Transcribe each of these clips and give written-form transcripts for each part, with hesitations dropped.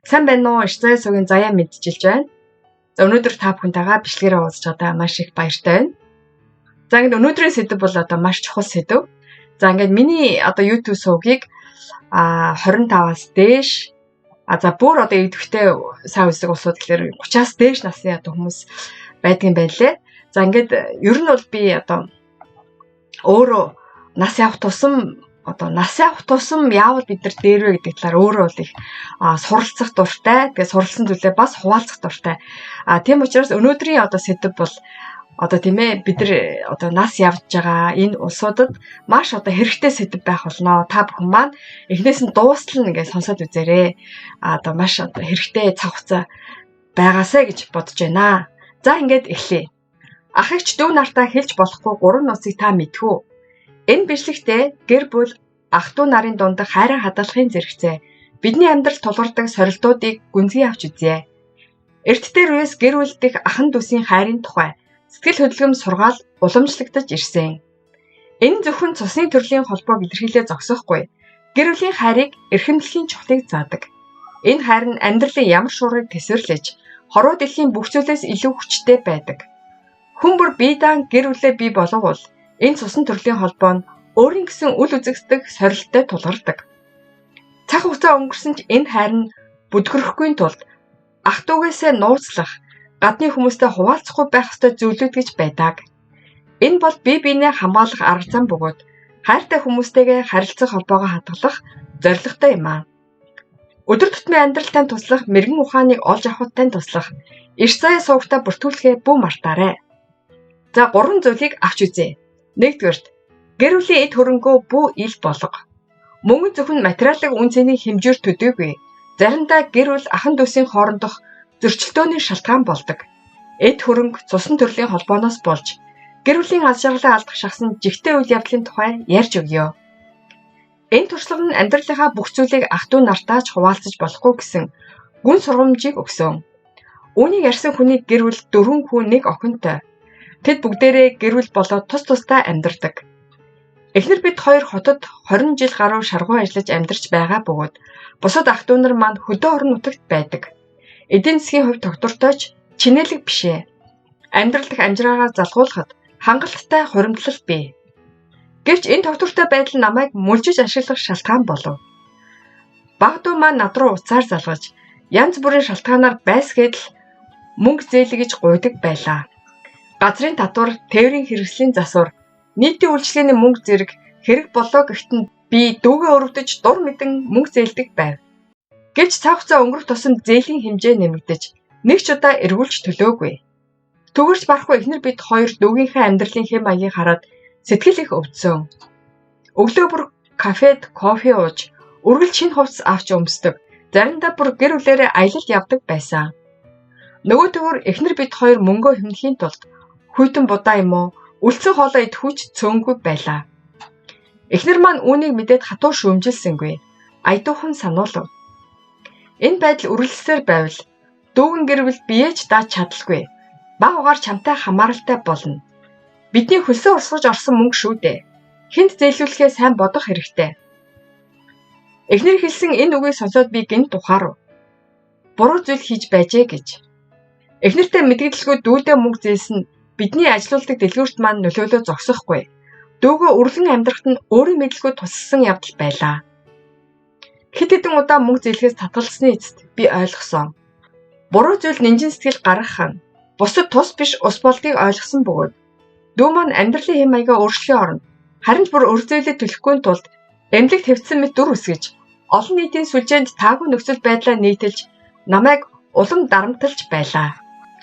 Сайн байна уу? Иш заяа сугийн заяа мэдчилж байна. За өнөөдөр та бүхэнтэйгээ бичлэгээрээ уулзч одоо маш их баяртай байна. За ингээд өнөөдрийн сэдэв бол одоо маш чухал сэдэв. За ингээд миний одоо YouTube сувгийг 25-аас дээш за бүр одоо идэвхтэй сайн үсэг усуд гэхээр 30-аас дээш насны одоо хүмүүс байдгийн байлээ. За ингээд ер нь бол би одоо өөрөө нас явах тусам яавал бид нар дээрвэ гэдэг талаар өөрөө бол их суралцах дуртай. Тэгээ суралцсан зүйлээ бас хуваалцах дуртай. Тийм учраас өнөөдрийн одоо сэдэв бол одоо тийм ээ бид нар одоо нас явж байгаа энэ улсуудад маш одоо хэрэгтэй сэдэв байх болно. Та бүхэн маань эхнээс нь дуустал ингээд сонсоод үзээрэй. Одоо маш одоо хэрэгтэй цаг хугацаа байгаасаа гэж бодож байна. За ингээд эхлэе. Ах эгч дүү нартаа хэлж болохгүй 3 нууцыг та мэдхүү. Энэ бичлэгтээ гэр бүл ах дүү нарын дундах хайрын хадгалахын зэрэгцээ бидний амьдрал тулгардаг сорилтуудыг гүнзгий авч үзье. Эрт дээр үес гэр бүл дэх ахан дүүсийн хайрын тухай сэтгэл хөдлөм сургаал уламжлагдаж ирсэн. Энэ зөвхөн цусны төрлийн холбоог илэрхийлээ зогсохгүй. Гэр бүлийн хайрыг эрхэмлэхийн чухлыг заадаг. Энэ хайр нь амьдралын ямар шуургыг тэсвэрлэж, хорвоо дэлхийн бүх зүйлээс илүү хүчтэй байдаг. Хүн бүр бие даан гэр бүлээ бий болговол энэ цусан төрлийн холбоо нь өөрийн гэсэн үл үзэгсдэг сорилттой тулгардаг. Цаг хугацаа өнгөрсөн ч энэ хайр нь бүдгөрөхгүй тулд ах дүүгээсээ нууцлах, гадны хүмүүстэй хуваалцахгүй байх ёстой зүйлүүд гэж байдаг. Энэ бол бие биенээ хамгаалах арга зам бөгөөд хайртай хүмүүстэйгээ харилцах холбоогоо хадгалах зорилготой юм аа. Өдөр тутмын амьдралтай туслах, мэрэгэн ухааныг олж авахтай туслах, иш заяа сувгтаа бүртгүүлэхээ бүү мартаарай. За 3 зүйлийг авч үзье. 1-р гэр бүлийн эд хөрөнгөө бүү ил болго. Мөнгө зөвхөн материалын үн цэний хэмжээр төдийгүй заримдаа гэр бүл ахан дүүсийн хоорондох зөрчилдөөний шалтгаан болдог. Эд хөрөнгө цусан төрлийн холбооноос болж гэр бүлийн аз жаргалаа алдах шахсан жигтэй үйл явдлын тухай ярьж өгье. Энэ туршлага нь амьдралынхаа бүх зүйлийг ах дүү нартаа ч хуваалцаж болохгүй гэсэн гүн сургамжийг өгсөн. Үүнийг ярьсан хүний гэр бүл 4 хүн 1 охинтой. Тэд бүгдээрээ гэр бүл болоод тус тусдаа амьдардаг. Эхнэр бид хоёр хотод 20 жил гаруй шаргуу ажиллаж амьдарч байгаа бөгөөд бусад ах дүү нар маань хөдөө орон нутагт байдаг. Эдийн засгийн хувьд тогтвортойч чинэлэг бишээ. Амьдрал дэх амжираагаар залгуулахад хангалттай хуримтлал бий. Гэвч энэ тогтвортой байдал намайг мүлжиж ашиглах шалтгаан болов. Баг дүү маань над руу уцаар залгаж янз бүрийн шалтгаанаар байсгээд л мөнгө зээлгэж гуйдаг байлаа. Газрын татвар, тээврийн хэрэгслийн засвар, нийтийн үйлчлэгээний мөнгө зэрэг хэрэг болоо гэхдээ би дүүгээ өрөвдөж дур мэдэн мөнгө зээлдэг байв. Гэвч цаг хугацаа өнгөрөх тусам зээлийн хэмжээ нэмэгдэж нэг ч удаа эргүүлж төлөөгүй. Түгэрч барахгүй эхнэр бид хоёр дүүгийнхээ амьдралын хэм маягийг хараад сэтгэл их өвдсөн. Өглөө бүр кафед кофе ууж, үргэлж шинэ хувцас авч өмсдөг. Заримдаа бүр гэр бүлээрээ аялалд явдаг байсан. Нөгөө төгөр эхнэр бид хоёр мөнгөө хэмнэхийн тулд хүйтэн будаа юм уу, үлдсэн хоолоо идэхүүч цөөнгүй байлаа. Эхнэр маань үүнийг мэдээд хатуу шүүмжилсэнгүй. Айдуухан сануулв. Энэ байдал үргэлжлсээр байвал дүүгэн гэр бүл биеэж дааж чадалгүй. Баг угаар чамтай хамааралтай болно. Бидний хөлсөө урсгаж орсон мөнгө шүү дээ. Хэнд зээлүүлэхээ сайн бодох хэрэгтэй. Эхнэр хэлсэн энэ үгийг сонсоод би гэнэт ухаарав. Буруу зүйл хийж байжээ гэж. Эхнэртэй мэдгэлгүй дүүдээ мөнгө зээлсэн бидний ажилуулдаг дэлгүүрт маань нөлөөлөө зогсохгүй. Дүүгөө үрлэн амьдрахад нь өөрийн мэдлгүй туссан явдал байлаа. Хэд хэдэн удаа мөнгө зээлхээс татгалзсны эцэст би ойлгосон. Буруу зүйл нинжин сэтгэл гаргах нь бусад тус биш ус болдгийг ойлгосон бөгөөд дүү маань амьдралын хэм маягаа өөрчлөхийн оронд харин ч бүр өр зөөлөө төлөхгүй тулд эмнэлэгт хэвтсэн мэт дүр үсгэж олон нийтийн сүлжээнд таагүй нөхцөл байдлаа нийтэлж намайг улам дарамтлж байлаа.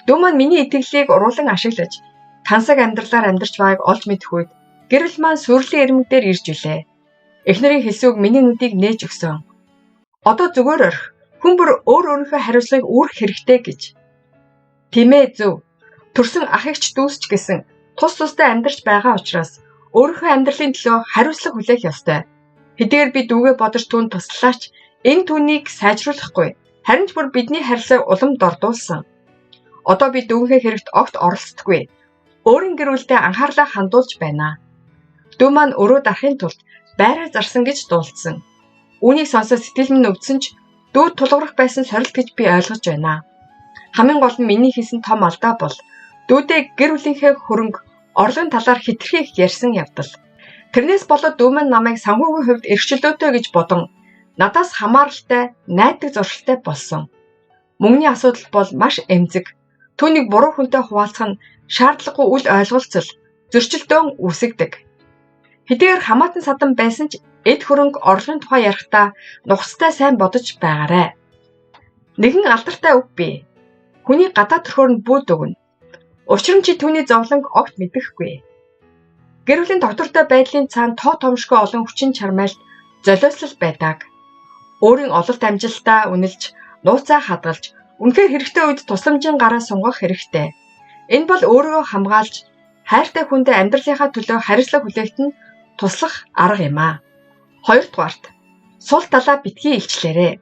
Дүү маань миний итгэлийг уруулан ашиглаж тансаг амьдралаар амьдарч байгааг олж мэдэх үед гэрэл маань сүрлийн ирмэг дээр ирж үлээ. Эхнэрийн хэлсэн үг миний нүдийг нээж өгсөн. Одоо зүгээр орх. Хүн бүр өөрийнхөө хариуцлагыг үүрэх хэрэгтэй гэж. Тимээ зөв. Төрсөн ах эгч дүүсч гэсэн тус тустай амьдарч байгаа учраас өөрийнхөө амьдралын төлөө хариуцлага хүлээх ёстой. Хэдийгээр би дүүгээ бодож түүнд туслаач энэ түүнийг сайжруулахгүй. Харин ч бүр бидний харилцааг улам дордуулсан. Одоо би дүүнхээ хэрэгт огт оролцдоггүй. Өөрийн гэр бүлдээ анхаарлаа хандуулж байна. Дүү маань өрөө дарахын тулд байраа зарсан гэж дуулсан. Үүнийг сонсоод сэтгэл минь өвдсөн ч дүү тулгарах байсан сорилт гэж би ойлгож байна. Хамгийн гол нь миний хийсэн том алдаа бол дүүдээ гэр бүлийнхээ хөрөнгө орлогын талаар хитрхи их ярьсан явдал. Тэрнээс болоод дүү маань намайг санхүүгийн хувьд эрхчлөөтэй гэж бодон надаас хамааралтай, найдаг зуршилтай болсон. Мөнгөний асуудал бол маш эмзэг. Түүнийг буруу хүнтэй хуваалцах нь шаардлагагүй үл ойлголцол, зөрчилдөөн үүсгдэг. Хэдийгээр хамаатан садан байсан ч эд хөрөнгө орлогын тухай ярихдаа нухацтай сайн бодож байгаарай. Нэгэн алдартай үг бий. Хүний гадаад төрхөөр нь бүүд өгнө. Учир нь чи түүний зовлонг огт мэдэхгүй. Гэр бүлийн доктортой байдлын цаана тоо томшгүй олон хүчин чармайлт золиослол байдаг. Өөрийн ололт амжилтаа үнэлж, нууцаа хадгалж, үнэхээр хэрэгтэй үед тусламжийн гараа сунгах хэрэгтэй. Энэ бол өөрийгөө хамгаалж, хайртай хүндээ амьдралынхаа төлөө хариуцлага хүлээгт нь туслах арга юм аа. Хоёрдугаарт сул талаа битгий илчлээрэй.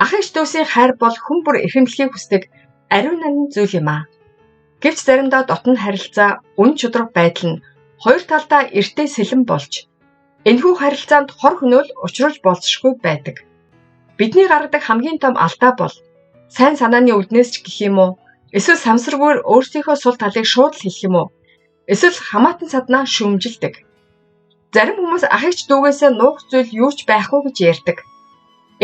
Ах эгч дүүсийн хайр бол хүн бүр эрхэмлэхийг хүсдэг ариун нандин зүйл юм аа. Гэвч заримдаа дотн харилцаа, үн чудраг байдал нь хоёр талдаа эртээ сэлэн болж энэхүү харилцаанд хор хөнөөл учруулж болзошгүй байдаг. Бидний гаргадаг хамгийн том алдаа бол сайн санааны үүднээс ч гэх юм уу, эсвэл самсаргүйр өөрсдийнхөө сул талыг шууд л хэлэх юм уу, эсвэл хамаатан саднаа шүүмжилдэг. Зарим хүмүүс ах эгч дүүгээсээ нуух зүйл юу ч байхгүй гэж ярьдаг.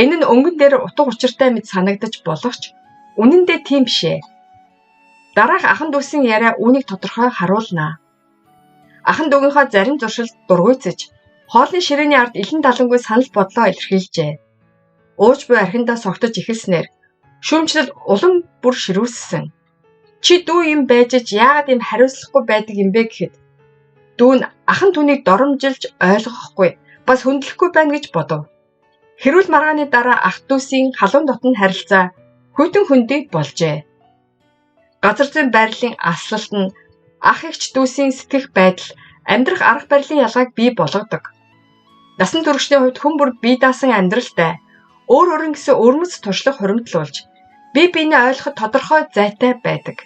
Энэ нь өнгөн дээр утга учиртай мэт санагдаж болох ч үнэн дээр тийм биш ээ. Дараах ахан дүүсийн яриа үүнийг тодорхой харуулнаа. Ахан дүүгийнхаа зарим зуршилд дургуйцэж, хоолны ширээний ард илэн далангүй санал бодлоо илэрхийлжээ. Ууж буй архиндаа согтож эхэлснээр шүүмжлэл улам бүр ширүүссэн. Чи дүү юм байж ч яагаад юм хариуцлахгүй байдаг юм бэ гэхэд дүү нь ахан түүнийг доромжилж ойлгохгүй, бас хөндлөхгүй байна гэж бодов. Хэрүүл маргааны дараа ах дүүсийн халуун дотн харилцаа хүйтэн хөндөй болжээ. Газар зүйн байрлалын аслалт нь ах эгч дүүсийн сэтгэх байдал, амьдрах арга барилын ялгааг бий болгодог. Насан туршийн хувьд хүн бүр бие даасан амьдралтай, өөр өөрийн гэсэн өрмөц туршлага хуримтлуулж, бие биенээ ойлгоход тодорхой зайтай байдаг.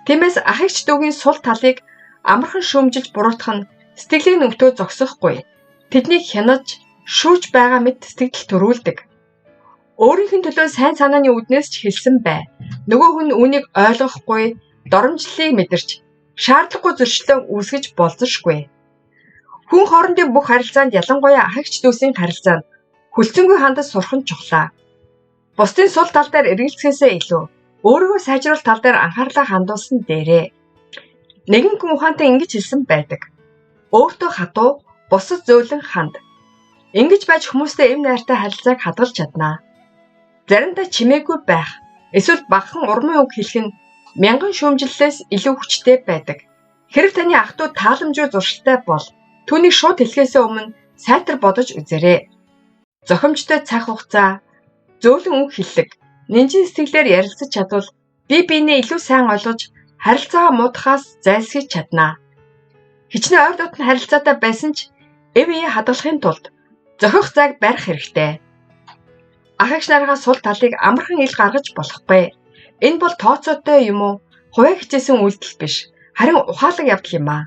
Тиймээс ах эгч дүүгийн сул талыг амархан шүүмжилж буруутгах нь сэтгэлийн өвтөө зогсохгүй. Тэднийг хянаж, шүүж байгаа мэт сэтгэл төрүүлдэг. Өөрийнх нь төлөө сайн санааны үүднээс ч хэлсэн бай. Нөгөө хүн үүнийг ойлгохгүй, доромжллыг мэдэрч, шаардлагагүй зөрчлөө үүсгэж болзошгүй. Хүн хоорондын бүх харилцаанд ялангуяа ах эгч дүүсийн харилцаанд хүлцэнгүй хандаж сурах нь чухлаа. Бусдын сул тал дээр эргэлзэхээсээ илүү өөрийгөө сайжруулах тал дээр анхаарлаа хандуулсан дээрээ. Нэгэн хүн ухаантай ингэж хэлсэн байдаг. Өөртөө хатуу, бусад зөөлөн ханд. Ингэж байж хүмүүстэй эм найртай харилцааг хадгалж чаднаа. Заримдаа чимээгүй байх, эсвэл багахан урмын үг хэлэх нь мянган шүүмжлэлээс илүү хүчтэй байдаг. Хэрэг таны ах дүү тааламжгүй зуршилтай бол түүнийг шууд хэлхээсээ өмнө сайтар бодож үзээрэй. Зохимжтой цаг хугацаа, зөөлөн үг хэллэг, нинжин сэтгэлээр ярилцаж чадвал бие биенээ илүү сайн ойлгож харилцаагаа муудахаас зайлсхийж чаднаа. Хичнээн ойр дотн харилцаатай байсан ч эв ие хадгалахын тулд зохих зайг барих хэрэгтэй. Ах эгч нарынхаа сул талыг амархан ил гаргаж болохгүй. Энэ бол тооцоотой юм уу? Хувиа хичээсэн үйлдэл биш. Харин ухаалаг явдал юм аа.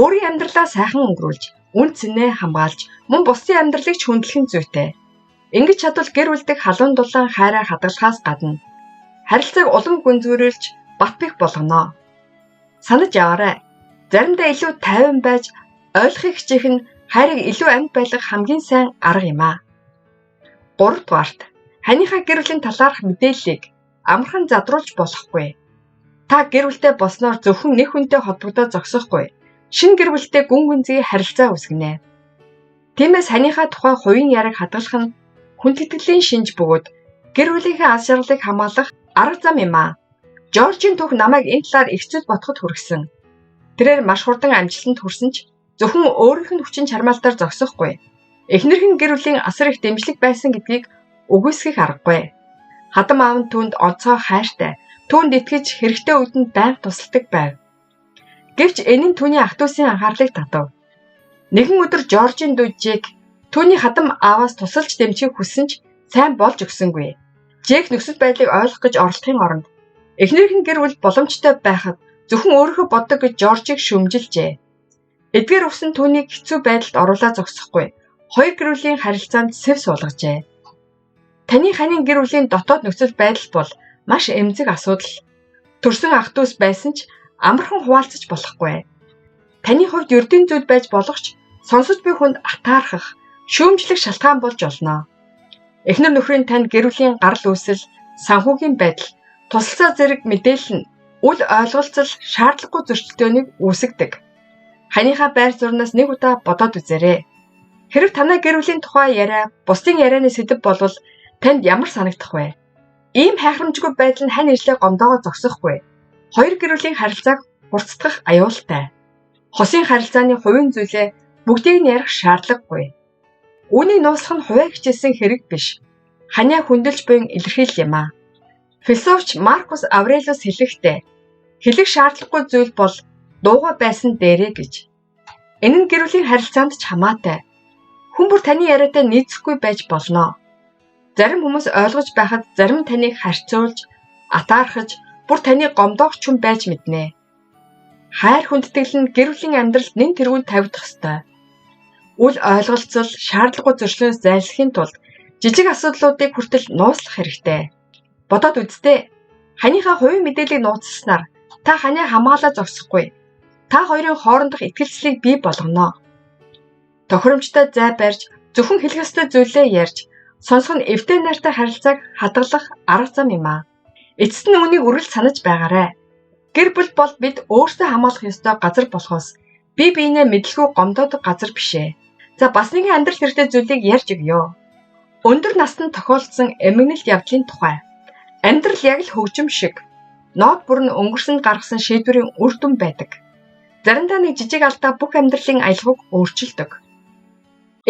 Өөрийн амьдралаа сайхан өнгөрүүлж, үн цэнээ хамгаалж, мөн бусдын амьдралыг ч хөндлөх нь зүйтэй. Ингэж чадвал гэр бүлдэг халуун дулаан хайраа хадгалахаас гадна харилцааг улам гүнзгийрүүлж бат бэх болгоно. Санаж яваарай. Заримдаа илүү тайван байж ойлгохыг хичээх нь хайрыг илүү амьд байлгах хамгийн сайн арга юм аа. 3 дугаарт ханыхаа гэр бүлийн талаарх мэдээллийг амархан задруулж болохгүй. Та гэр бүлтэй болсноор зөвхөн нэг хүнтэй холбогдоод зогсохгүй. Шинэ гэр бүлтэй гүн гүнзгий харилцаа үүсгэнэ. Тиймээс ханыхаа тухай хувийн яриаг хадгалах нь хүндэтгэлийн шинж бөгөөд гэр бүлийнхээ аз жаргалыг хамгаалах арга зам юм аа. Жоржийн түүх намайг энэ талаар их зүйл бодоход хүргэсэн. Тэрээр маш хурдан амжилтанд хүрсэн ч зөвхөн өөрийнх нь хүчин чармаалтаар зогсохгүй. Эхнэрх нь гэр бүлийн асар их дэмжлэг байсан гэдгийг үгүйсгэх аргагүй. Хадам аав нь түүнд онцгой хайртай, түүнд итгэж хэрэгтэй үедэнд байнга тусалдаг байв. Гэвч энэ нь түүний ах дүүсийн анхаарлыг татав. Нэгэн өдөр Жоржийн дүү Жек түүний хадам ааваас тусалж дэмжихийг хүссэн ч сайн болж өгсөнгүй. Жек нөхцөл байдлыг ойлгох гэж оролдохын оронд эхнэрх нь гэр бүл боломжтой байхад зөвхөн өөрийнхөө боддог гэж Жоржийг шүүмжилжээ. Эдгээр өвсөн түүнийг хэцүү байдалд оруулаад зогсохгүй. Хоёр гэр бүлийн харилцаанд сэв суулгажээ. Таны ханийн гэр бүлийн дотоод нөхцөл байдал бол маш эмзэг асуудал. Төрсөн ах дүүс байсан ч амархан хуваалцаж болохгүй. Таны хувьд ердийн зүйл байж болох ч сонсож буй хүнд атаархах, шүүмжлэх шалтгаан болж олно. Эхнэр нөхрийн танд гэр бүлийн гарал үүсэл, санхүүгийн байдал, тусалцаа зэрэг мэдээлэл нь үл ойлголцол шаардлагагүй зөрчилдөөнийг үүсгэдэг. Ханийхаа байр зурнаас нэг удаа бодоод үзээрэй. Хэрэг танай гэр бүлийн тухай яриа, бусдын ярианы сэдэв болвол танд ямар санагдах вэ? Ийм хайхрамжгүй байдал нь хань ижлээ гомдоогоо зогсохгүй. Хоёр гэр бүлийн харилцааг хурцдах аюултай. Хосын харилцааны хувийн зүйлээ бүгдийг нь ярих шаардлагагүй. Үүнийг нууцлах нь хувиа хичээсэн хэрэг биш. Ханиа хүндэлж буйн илэрхийлэл юм аа. Философч Маркус Аврелиус хэлэхдээ хэлэх шаардлагагүй зүйл бол дууга байсан дээрээ гэж. Энэ нь гэр бүлийн харилцаанд ч хамаатай. Хүн бүр таны яриатай нийцэхгүй байж болно. Зарим хүмүүс ойлгож байхад зарим таныг харьцуулж, атаархаж, бүр таныг гомдоох ч юм байж мэднэ. Хайр хүндэтгэл нь гэр бүлийн амьдралд нэн тэргүүнд тавигдах ёстой. Үл ойлголцол, шаардлагагүй зөрчлөөс зайлсхийхин тулд жижиг асуудлуудыг хүртэл нууцлах хэрэгтэй. Бодоод үзтээ. Ханийхаа хувийн мэдээллийг нууцласнаар та ханаа хамгаалаа зогсохгүй. Та хоёрын хоорондох итгэлцлийг бий болгоно. Тохиромжтой зай барьж, зөвхөн хэлэх ёстой зүйлээ ярьж, сонсох нь эвтэй найртай харилцааг хадгалах арга зам юм аа. Эцэст нь үнийг үргэлж санаж байгаарай. Гэр бүл бол бид өөрсдөө хамгаалах ёстой газар болохоос бие биенээ мэдлгүй гомдоодог газар бишээ. За бас нэгэн амьдрал хэрэгтэй зүйлийг ярьж өгье. Өндөр наснд тохиолдсон эмгэнэлт явдлын тухай. Амьдрал яг л хөгжим шиг. Ноод бүр нь өнгөрсөнд гаргасан шийдвэрийн үр дүн байдаг. Заримдаа нэг жижиг алдаа бүх амьдралын аялгыг өөрчилдөг.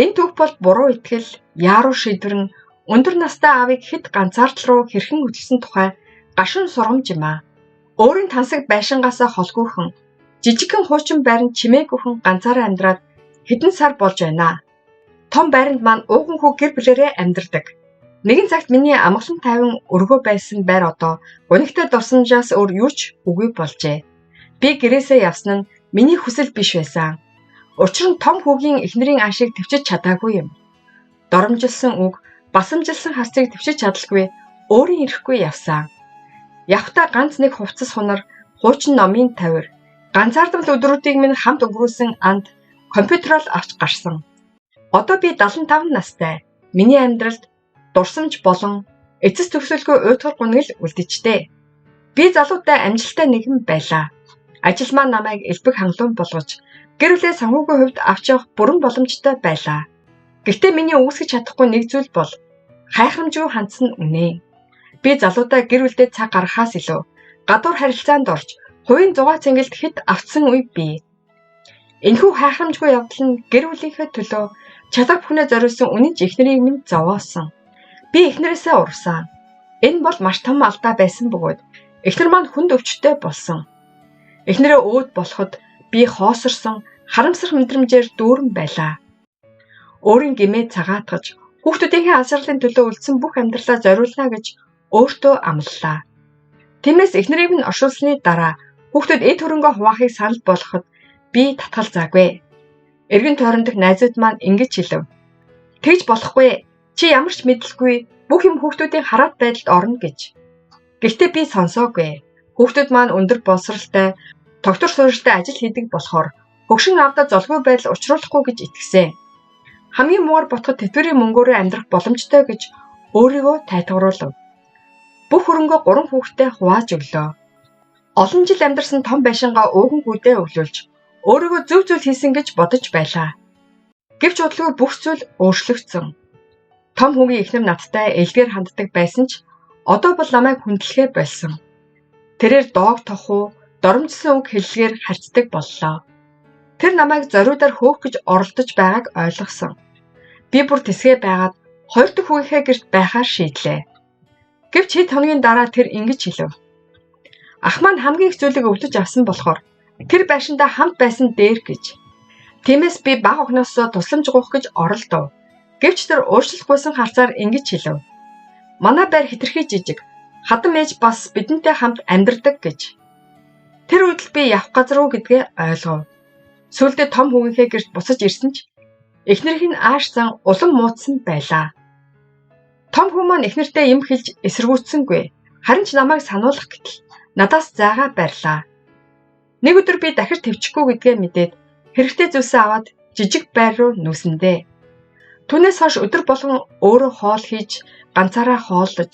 Энэ түүх бол буруу итгэл, яаруу шийдвэр нь өндөр настай аавыг хэд ганцаардал руу хэрхэн хөтлсөн тухай гашуун сургамж юм аа. Өөрийн тансаг байшингаасаа холгүйхэн, жижигхэн хуучин байранд чимээгүйхэн ганцаараа амьдраад хэдэн сар болж байна. Том байранд маань ууган хүү гэр бүлээрээ амьдардаг. Нэгэн цагт миний амгалан тайван өргөө байсан байр одоо гунигтай дурсамжаас өөр юу ч үгүй болжээ. Би гэрээсээ явсан нь миний хүсэл биш байсан. Учир нь том хүүгийн эхнэрийн аашийг төвчж чадаагүй юм. Доромжилсан үг, басамжилсан харцыг төвчж чадалгүй, өөрийн ирэхгүй явсан. Явхдаа ганц нэг хувцас хунар, хуучин номын тавир, ганцаардмал өдрүүдийг минь хамт өнгөрүүлсэн анд компьютероор авч гарсан. Одоо би 75 настай. Миний амьдралд дурсамж болон эцэс төгсөлгүй уйтгар гуниг л үлдэжтэй. Би залуутай амжилттай нэгэн байлаа. Ажил маань намайг элбэг хангалуун болгож, гэр бүлээ санхүүгийн хувьд авч явах бүрэн боломжтой байлаа. Гэхдээ миний үүсгэж чадахгүй нэг зүйл бол хайхрамжгүй хандсан үнэ. Би залуудаа гэр бүлдээ цаг гаргахаас илүү гадуур харилцаанд орж, хувийн зугаа цэнгэлд хэд автсан үе бий. Энэхүү хайхрамжгүй явдал нь гэр бүлийнхээ төлөө чадах бүхнээ зориулсан үнэн ч эхнэрийг минь зовоосон. Би эхнэрээсээ урвсан. Энэ бол маш том алдаа байсан бөгөөд эхнэр маань хүнд өвчтөй болсон. Эхнэрээ өөд болоход би хоосорсон, харамсах мэдрэмжээр дүүрэн байлаа. Өөрийн гимээ цагаатгаж, хүүхдүүдийнхээ алсралын төлөө үлдсэн бүх амьдралаа зориулна гэж өөртөө амлалаа. Тиймээс эхнэрийг минь оршуулсны дараа хүүхдүүд эд хөрөнгөө хуваахыг санал болгоход би татгалзаагүй. Эргэн тойрон дэх найзууд маань ингэж хэлв. Тэгж болохгүй. Чи ямар ч мэдлгүй бүх юм хүүхдүүдийн хараат байдалд орно гэж. Гэхдээ би сонсоогүй. Хүүхдүүд маань өндөр боловсралтай, тогтвор суурьштай ажил хийдэг болохоор хөгшин аавда золгүй байдал учруулахгүй гэж итгэсэн. Хамгийн муугар ботход тэтгэврийн мөнгөөрөө амьдрах боломжтой гэж өөрийгөө тайтгаруулв. Бүх хөрөнгөө 3 хүүхэдтэй хувааж өглөө. Олон жил амьдарсан том байшингаа ууган хүүдээ өглөөлж өөрийгөө зөв зүйл хийсэн гэж бодож байлаа. Гэвч удалгүй бүх зүйл өөрчлөгдсөн. Том хүүгийн эхнэр надтай элгээр ханддаг байсан ч одоо бол намайг хүндлэхээ болсон. Тэрээр доог тохуу, доромжсон үг хэллэгээр харьцдаг боллоо. Тэр намайг зориудаар хөөх гэж оролдож байгааг ойлгосон. Би бүр тэсгээ байгаад хоёр дахь хүүгийнхээ гэрт байхаар шийдлээ. Гэвч хэд хоногийн дараа тэр ингэж хэлв. Ах маань хамгийн их зүйлийг өвдөж авсан болохоор тэр байшиндаа хамт байсан дээр гэж. Тиймээс би баг охиноосоо тусламж гуйх гэж оролдов. Гэвч тэр уучлалгүйсэн харцаар ингэж хэлв. Манай байр хэтэрхий жижиг. Хадам ээж бас бидэнтэй хамт амьдардаг гэж. Тэр үед л би явах газар уу гэдгээ ойлгов. Сүүлдээ том хүүгийнхээ гэрт буцаж ирсэн ч эхнэрийн ааш зан улам муудсан байлаа. Том хүн маань эхнэртэй юм хэлж эсэргүүцсэнгүй. Харин ч намайг сануулах гэтэл надаас зайгаа барьлаа. Нэг өдөр би дахиж төвчихгүй гэдгээ мэдээд хэрэгтэй зүйлсээ аваад жижиг байр руу нүүсэндээ. Түүнээс хойш өдөр болгон өөрөө хоол хийж, ганцаараа хооллож,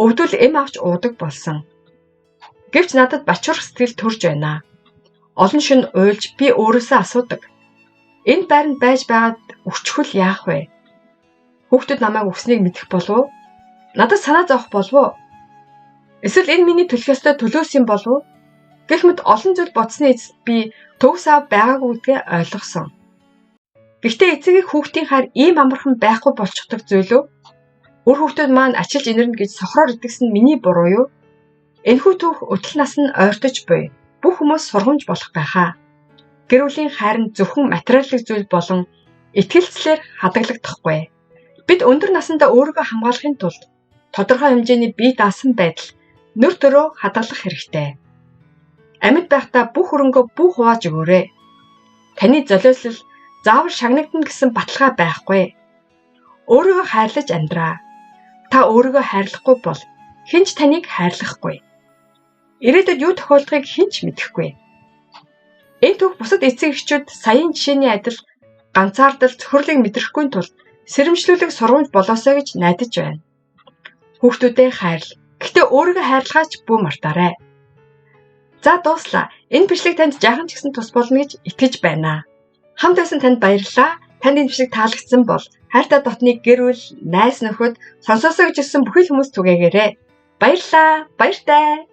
өвдвөл эм авч уудаг болсон. Гэвч надад бачуурх сэтгэл төрж байна. Олон шөнө уйлж би өөрөөсөө асуудаг. Энэ байранд байж байгаад өчхөл яах вэ? Хүүхдүүд намайг өгснийг мэдэх болов уу? Надад санаа зовох болов уу? Эсвэл энэ миний төлөх ёстой төлөөс юм болов уу? Гэх мэт олон зүйл бодсны эцэст би төгс ав байгаагүй гэдгээ ойлгосон. Гэхдээ эцэгийн хүүхдийн хаар ийм амархан байхгүй болчихдог зүйлөө? Өөр хүүхдүүд маань ачилж инэрнэ гэж сохроор итгэсэн нь миний буруу юу? Энэхүү түүх өтөл нас нь ойртож буй. Бүх хүмүүс сургамж болох байхаа. Гэр бүлийн хайр нь зөвхөн материалын зүйл болон итгэлцлэр хадгалагдахгүй. Бид өндөр насндаа өөрийгөө хамгаалахын тулд тодорхой хэмжээний бие даасан байдал нөр төрөө хадгалах хэрэгтэй. Амьд байхдаа бүх хөрөнгөө бүх хувааж өгөөрэй. Таны золиослол заавал шагнагдана гэсэн баталгаа байхгүй. Өөрийгөө хайрлаж амьдраа. Та өөрийгөө хайрлахгүй бол хэн ч таныг хайрлахгүй. Ирээдүйд юу тохиолдохыг хэн ч мэдэхгүй. Энэ түүх бусад эцэг эхчүүд саяын жишээний адил ганцаардал цөхрлийг мэдрэхгүй тулд сэрэмжлүүлэг сургамж болоосоо гэж найдаж байна. Хүүхдүүдээ хайрл. Гэхдээ өөрийгөө хайрлахаач бүү мартаарай. За дууслаа. Энэ бичлэг танд жаахан ч гэсэн тус болно гэж итгэж байна. Хамт байсан танд баярлалаа. Танд энэ бичлэг таалагдсан бол хайртай дотныг гэр бүл, найз нөхөд сонсоосоо гэж ирсэн бүхэл хүмүүс түгээгээрэй. Баярлалаа. Баяртай.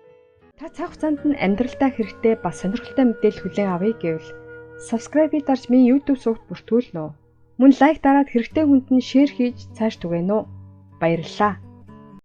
Та цаг хугацаанд нь амьдралдаа хэрэгтэй бас сонирхолтой мэдээлэл хүлээн авъя гэвэл subscribe-ийг дарж миний YouTube сувагт бүртгүүлнэ үү. Мөн лайк дараад хэрэгтэй хүнд нь шеэр хийж цааш түгээнэ үү. Баярлалаа.